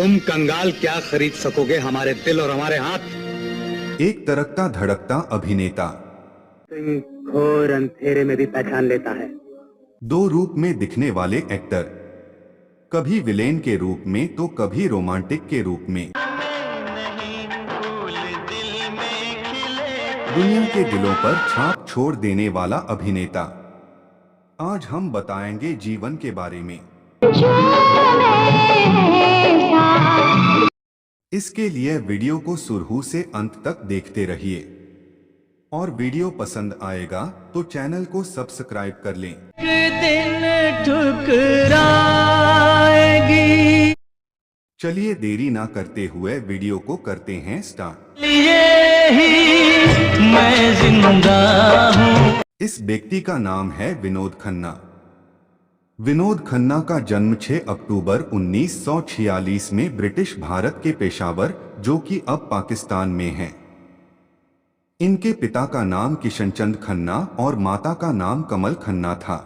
तुम कंगाल क्या खरीद सकोगे हमारे दिल और हमारे हाथ। एक तरकता धड़कता अभिनेता घोर अंधेरे में भी पहचान लेता है। दो रूप में दिखने वाले एक्टर, कभी विलेन के रूप में तो कभी रोमांटिक के रूप में। दुनिया के दिलों पर छाप छोड़ देने वाला अभिनेता। आज हम बताएंगे जीवन के बारे में। इसके लिए वीडियो को शुरू से अंत तक देखते रहिए और वीडियो पसंद आएगा तो चैनल को सब्सक्राइब कर लें। दिन ठुकराएगी। चलिए देरी ना करते हुए वीडियो को करते हैं स्टार्ट। लिए ही मैं जिंदा हूँ। इस व्यक्ति का नाम है विनोद खन्ना। विनोद खन्ना का जन्म 6 अक्टूबर 1946 में ब्रिटिश भारत के पेशावर, जो कि अब पाकिस्तान में है। इनके पिता का नाम किशनचंद खन्ना और माता का नाम कमल खन्ना था।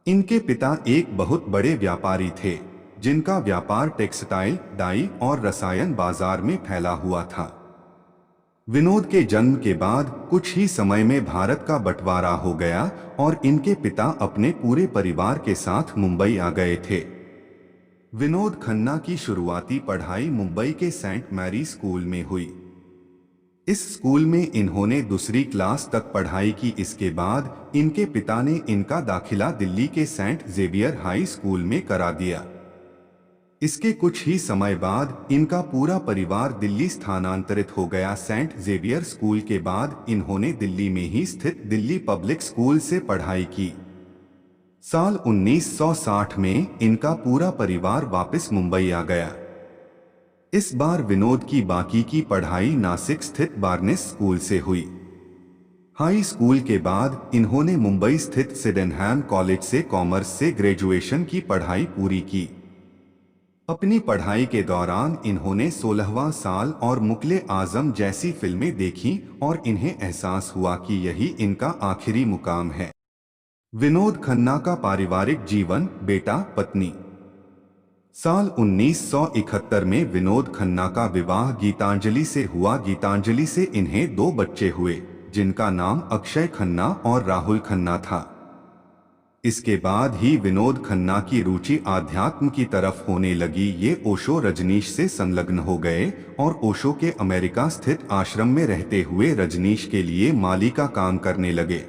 इनके पिता एक बहुत बड़े व्यापारी थे, जिनका व्यापार टेक्सटाइल, डाई और रसायन बाजार में फैला हुआ था। विनोद के जन्म के बाद कुछ ही समय में भारत का बंटवारा हो गया और इनके पिता अपने पूरे परिवार के साथ मुंबई आ गए थे। विनोद खन्ना की शुरुआती पढ़ाई मुंबई के सेंट मैरी स्कूल में हुई। इस स्कूल में इन्होंने दूसरी क्लास तक पढ़ाई की। इसके बाद इनके पिता ने इनका दाखिला दिल्ली के सेंट जेवियर हाई स्कूल में करा दिया। इसके कुछ ही समय बाद इनका पूरा परिवार दिल्ली स्थानांतरित हो गया। सेंट जेवियर स्कूल के बाद इन्होंने दिल्ली में ही स्थित दिल्ली पब्लिक स्कूल से पढ़ाई की। साल 1960 में इनका पूरा परिवार वापस मुंबई आ गया। इस बार विनोद की बाकी की पढ़ाई नासिक स्थित बार्नेस स्कूल से हुई। हाई स्कूल के बाद इन्होंने मुंबई स्थित सिडेनहैम कॉलेज से कॉमर्स से ग्रेजुएशन की पढ़ाई पूरी की। अपनी पढ़ाई के दौरान इन्होंने 16वां साल और मुगले आजम जैसी फिल्में देखीं और इन्हें एहसास हुआ कि यही इनका आखिरी मुकाम है। विनोद खन्ना का पारिवारिक जीवन, बेटा, पत्नी। साल 1971 में विनोद खन्ना का विवाह गीतांजलि से हुआ। गीतांजलि से इन्हें 2 बच्चे हुए, जिनका नाम अक्षय खन्ना और राहुल खन्ना था। इसके बाद ही विनोद खन्ना की रुचि आध्यात्म की तरफ होने लगी। ये ओशो रजनीश से संलग्न हो गए और ओशो के अमेरिका स्थित आश्रम में रहते हुए रजनीश के लिए माली का काम करने लगे।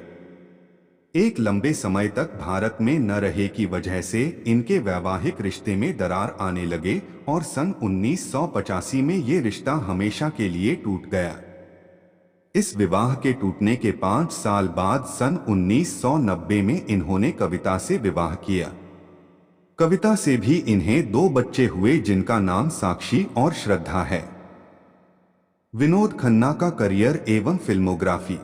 एक लंबे समय तक भारत में न रहे की वजह से इनके वैवाहिक रिश्ते में दरार आने लगे और सन 1985 में ये रिश्ता हमेशा के लिए टूट गया। इस विवाह के टूटने के 5 साल बाद सन 1990 में इन्होंने कविता से विवाह किया। कविता से भी इन्हें 2 बच्चे हुए, जिनका नाम साक्षी और श्रद्धा है। विनोद खन्ना का करियर एवं फिल्मोग्राफी।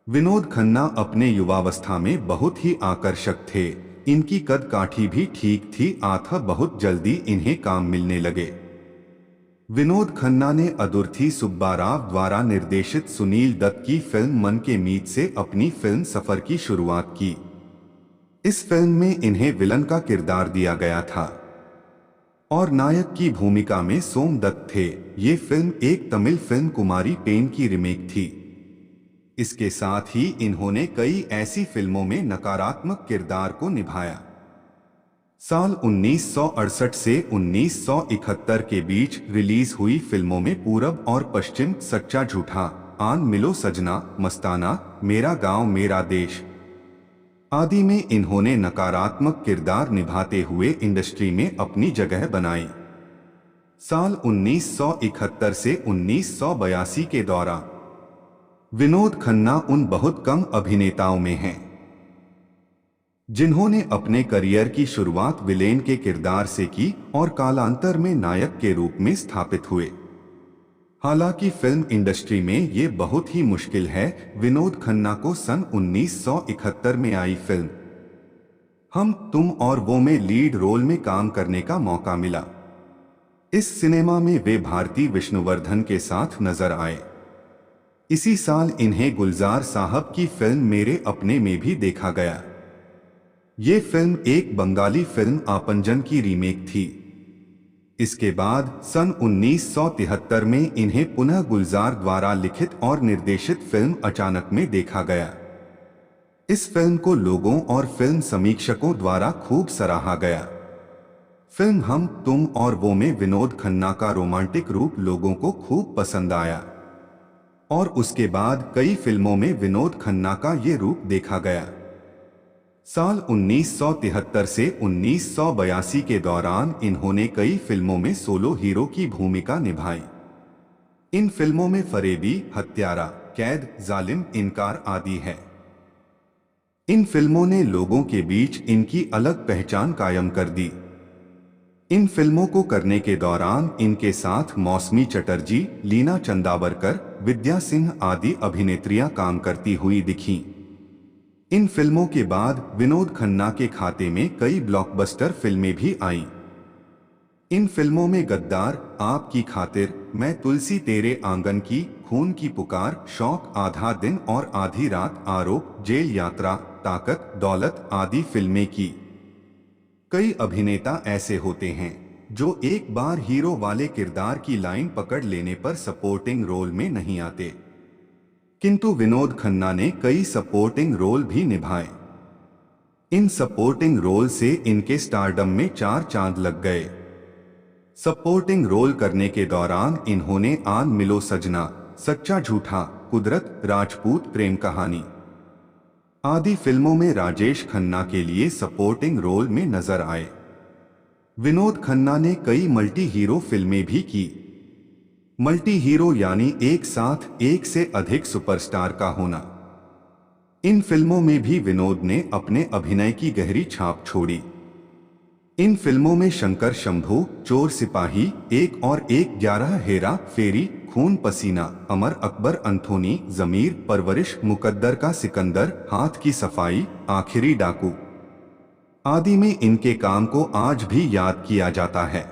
विनोद खन्ना अपने युवावस्था में बहुत ही आकर्षक थे। इनकी कद काठी भी ठीक थी, अतः बहुत जल्दी इन्हें काम मिलने लगे। विनोद खन्ना ने अदुर्थी सुब्बा राव द्वारा निर्देशित सुनील दत्त की फिल्म मन के मीत से अपनी फिल्म सफर की शुरुआत की। इस फिल्म में इन्हें विलन का किरदार दिया गया था और नायक की भूमिका में सोम दत्त थे। ये फिल्म एक तमिल फिल्म कुमारी पेन की रीमेक थी। इसके साथ ही इन्होंने कई ऐसी फिल्मों में नकारात्मक किरदार को निभाया। साल 1968 से 1971 के बीच रिलीज हुई फिल्मों में पूरब और पश्चिम, सच्चा झूठा, आन मिलो सजना, मस्ताना, मेरा गांव मेरा देश आदि में इन्होंने नकारात्मक किरदार निभाते हुए इंडस्ट्री में अपनी जगह बनाई। साल 1971 से 1982 के दौरान विनोद खन्ना उन बहुत कम अभिनेताओं में हैं जिन्होंने अपने करियर की शुरुआत विलेन के किरदार से की और कालांतर में नायक के रूप में स्थापित हुए। हालांकि फिल्म इंडस्ट्री में ये बहुत ही मुश्किल है। विनोद खन्ना को सन 1971 में आई फिल्म हम तुम और वो में लीड रोल में काम करने का मौका मिला। इस सिनेमा में वे भारती विष्णुवर्धन के साथ नजर आए। इसी साल इन्हें गुलजार साहब की फिल्म मेरे अपने में भी देखा गया। ये फिल्म एक बंगाली फिल्म आपनजन की रीमेक थी। इसके बाद सन 1973 में इन्हें पुनः गुलजार द्वारा लिखित और निर्देशित फिल्म अचानक में देखा गया। इस फिल्म को लोगों और फिल्म समीक्षकों द्वारा खूब सराहा गया। फिल्म हम तुम और वो में विनोद खन्ना का रोमांटिक रूप लोगों को खूब पसंद आया और उसके बाद कई फिल्मों में विनोद खन्ना का ये रूप देखा गया। साल 1973 से 1982 के दौरान इन्होंने कई फिल्मों में सोलो हीरो की भूमिका निभाई। इन फिल्मों में फरेबी, हत्यारा, कैद, जालिम, इनकार आदि है। इन फिल्मों ने लोगों के बीच इनकी अलग पहचान कायम कर दी। इन फिल्मों को करने के दौरान इनके साथ मौसमी चटर्जी, लीना चंदावरकर, विद्या सिंह आदि अभिनेत्रियां काम करती हुई दिखीं। इन फिल्मों के बाद विनोद खन्ना के खाते में कई ब्लॉकबस्टर फिल्में भी आईं। इन फिल्मों में गद्दार, आपकी खातिर, मैं तुलसी तेरे आंगन की, खून की पुकार, शौक, आधा दिन और आधी रात, आरोप, जेल यात्रा, ताकत, दौलत आदि फिल्में की। कई अभिनेता ऐसे होते हैं जो एक बार हीरो वाले किरदार की लाइन पकड़ लेने पर सपोर्टिंग रोल में नहीं आते, किंतु विनोद खन्ना ने कई सपोर्टिंग रोल भी निभाए। इन सपोर्टिंग रोल से इनके स्टारडम में 4 चांद लग गए। सपोर्टिंग रोल करने के दौरान इन्होंने आन मिलो सजना, सच्चा झूठा, कुदरत, राजपूत प्रेम कहानी आदि फिल्मों में राजेश खन्ना के लिए सपोर्टिंग रोल में नजर आए। विनोद खन्ना ने कई मल्टी हीरो फिल्में भी की। मल्टी हीरो यानी एक साथ एक से अधिक सुपरस्टार का होना। इन फिल्मों में भी विनोद ने अपने अभिनय की गहरी छाप छोड़ी। इन फिल्मों में शंकर शंभू, चोर सिपाही, 1 और 1, 11, हेरा फेरी, खून पसीना, अमर अकबर अंथोनी, जमीर, परवरिश, मुकद्दर का सिकंदर, हाथ की सफाई, आखिरी डाकू आदि में इनके काम को आज भी याद किया जाता है।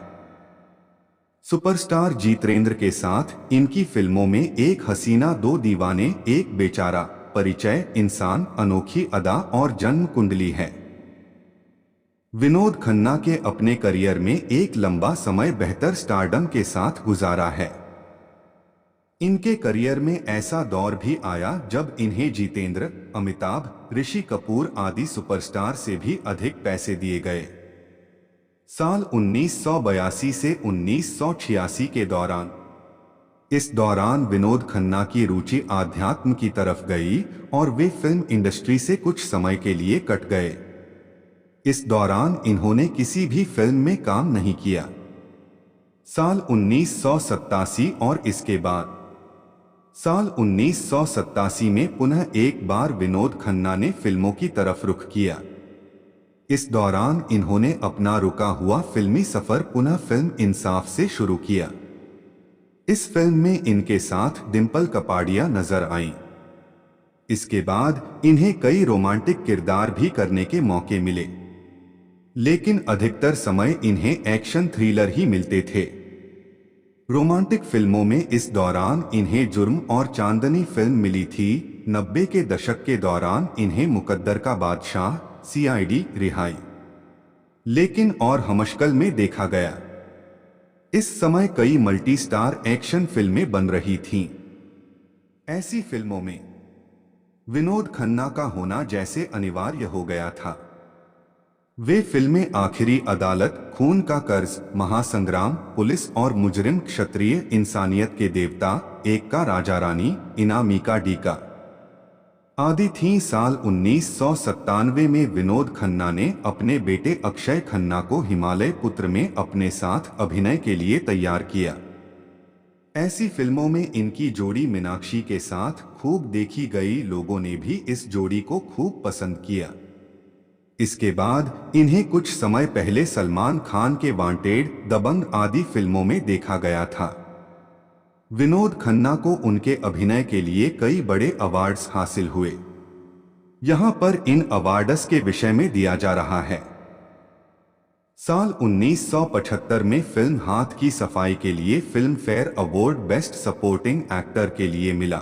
सुपरस्टार जितेंद्र के साथ इनकी फिल्मों में एक हसीना, 2 दीवाने, एक बेचारा, परिचय, इंसान, अनोखी अदा और जन्म कुंडली है। विनोद खन्ना के अपने करियर में एक लंबा समय बेहतर स्टारडम के साथ गुजारा है। इनके करियर में ऐसा दौर भी आया जब इन्हें जितेंद्र, अमिताभ, ऋषि कपूर आदि सुपरस्टार से भी अधिक पैसे दिए गए। साल 1982 से 1986 के दौरान इस दौरान विनोद खन्ना की रुचि आध्यात्म की तरफ गई और वे फिल्म इंडस्ट्री से कुछ समय के लिए कट गए। इस दौरान इन्होंने किसी भी फिल्म में काम नहीं किया। साल 1987 और इसके बाद साल 1987 में पुनः एक बार विनोद खन्ना ने फिल्मों की तरफ रुख किया। इस दौरान इन्होंने अपना रुका हुआ फिल्मी सफर पुनः फिल्म इंसाफ से शुरू किया। इस फिल्म में इनके साथ डिंपल कपाड़िया नजर आईं। इसके बाद इन्हें कई रोमांटिक किरदार भी करने के मौके मिले, लेकिन अधिकतर समय इन्हें एक्शन थ्रिलर ही मिलते थे। रोमांटिक फिल्मों में इस दौरान इन्हें जुर्म और चांदनी फिल्म मिली थी। 90 के दशक के दौरान इन्हें मुकद्दर का बादशाह, CID, रिहाई, लेकिन और हमशक्ल में देखा गया। इस समय कई मल्टी स्टार एक्शन फिल्में बन रही थीं। ऐसी फिल्मों में विनोद खन्ना का होना जैसे अनिवार्य हो गया था। वे फिल्में आखिरी अदालत, खून का कर्ज, महासंग्राम, पुलिस और मुजरिम, क्षत्रिय, इंसानियत के देवता, एक का राजा रानी, इनामी का डीका आदि थीं। साल 1997 में विनोद खन्ना ने अपने बेटे अक्षय खन्ना को हिमालय पुत्र में अपने साथ अभिनय के लिए तैयार किया। ऐसी फिल्मों में इनकी जोड़ी मीनाक्षी के साथ खूब देखी गई। लोगों ने भी इस जोड़ी को खूब पसंद किया। इसके बाद इन्हें कुछ समय पहले सलमान खान के वांटेड, दबंग आदि फिल्मों में देखा गया था। विनोद खन्ना को उनके अभिनय के लिए कई बड़े अवार्ड्स हासिल हुए। यहां पर इन अवार्ड्स के विषय में दिया जा रहा है। साल 1975 में फिल्म हाथ की सफाई के लिए film fair award best supporting actor के लिए मिला।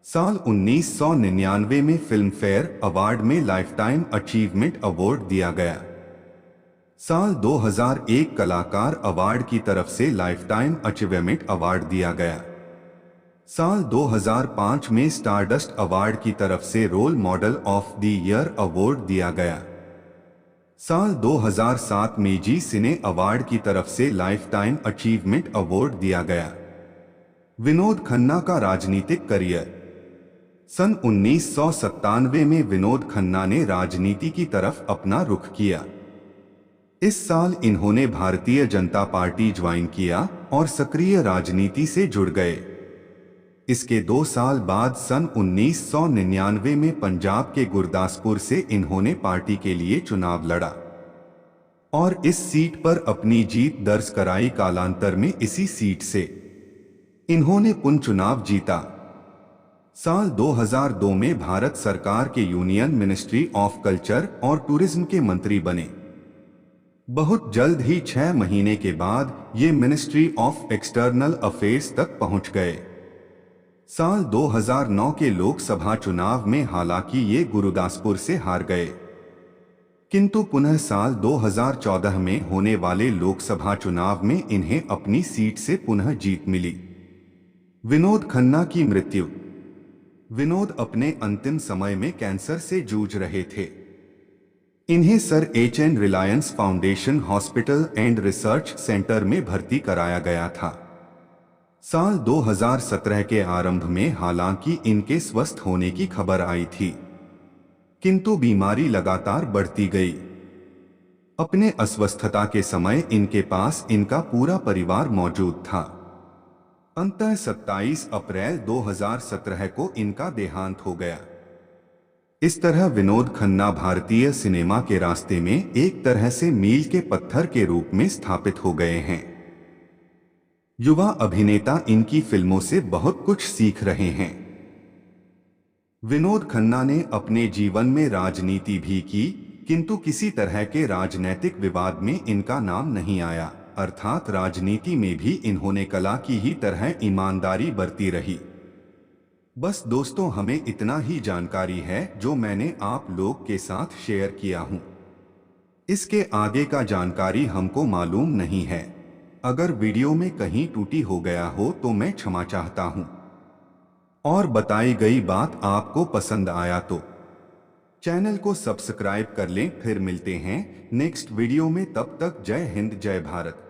साल 1999 में फिल्म फेयर अवार्ड में लाइफ टाइम अचीवमेंट अवार्ड दिया गया। साल 2001 कलाकार अवार्ड की तरफ से लाइफटाइम अचीवमेंट अवार्ड दिया गया। साल 2005 में स्टारडस्ट अवार्ड की तरफ से role model of the year award दिया गया। साल 2007 में जी सिने अवार्ड की तरफ से लाइफटाइम अचीवमेंट अवार्ड दिया गया। विनोद खन्ना का राजनीतिक करियर। सन 1997 में विनोद खन्ना ने राजनीति की तरफ अपना रुख किया। इस साल इन्होंने भारतीय जनता पार्टी ज्वाइन किया और सक्रिय राजनीति से जुड़ गए। इसके 2 साल बाद सन 1999 में पंजाब के गुरदासपुर से इन्होंने पार्टी के लिए चुनाव लड़ा और इस सीट पर अपनी जीत दर्ज कराई। कालांतर में इसी सीट से इन्होंने पुनः चुनाव जीता। साल 2002 में भारत सरकार के यूनियन मिनिस्ट्री ऑफ कल्चर और टूरिज्म के मंत्री बने। बहुत जल्द ही 6 महीने के बाद ये मिनिस्ट्री ऑफ एक्सटर्नल अफेयर्स तक पहुंच गए। साल 2009 के लोकसभा चुनाव में हालांकि ये गुरदासपुर से हार गए, किंतु पुनः साल 2014 में होने वाले लोकसभा चुनाव में इन्हें अपनी सीट से पुनः जीत मिली। विनोद खन्ना की मृत्यु। विनोद अपने अंतिम समय में कैंसर से जूझ रहे थे। इन्हें sir H.N.. Reliance foundation hospital and research centre में भर्ती कराया गया था। साल 2017 के आरंभ में हालांकि इनके स्वस्थ होने की खबर आई थी, किंतु बीमारी लगातार बढ़ती गई। अपने अस्वस्थता के समय इनके पास इनका पूरा परिवार मौजूद था। अंततः 27 अप्रैल 2017 को इनका देहांत हो गया। इस तरह विनोद खन्ना भारतीय सिनेमा के रास्ते में एक तरह से मील के पत्थर के रूप में स्थापित हो गए हैं। युवा अभिनेता इनकी फिल्मों से बहुत कुछ सीख रहे हैं। विनोद खन्ना ने अपने जीवन में राजनीति भी की, किंतु किसी तरह के राजनैतिक विवाद में इनका नाम नहीं आया, अर्थात राजनीति में भी इन्होंने कला की ही तरह ईमानदारी बरती रही। बस दोस्तों, हमें इतना ही जानकारी है जो मैंने आप लोग के साथ शेयर किया हूं। इसके आगे का जानकारी हमको मालूम नहीं है। अगर वीडियो में कहीं टूटी हो गया हो तो मैं क्षमा चाहता हूं। और बताई गई बात आपको पसंद आया तो चैनल को सब्सक्राइब कर लें। फिर मिलते हैं नेक्स्ट वीडियो में। तब तक जय हिंद, जय भारत।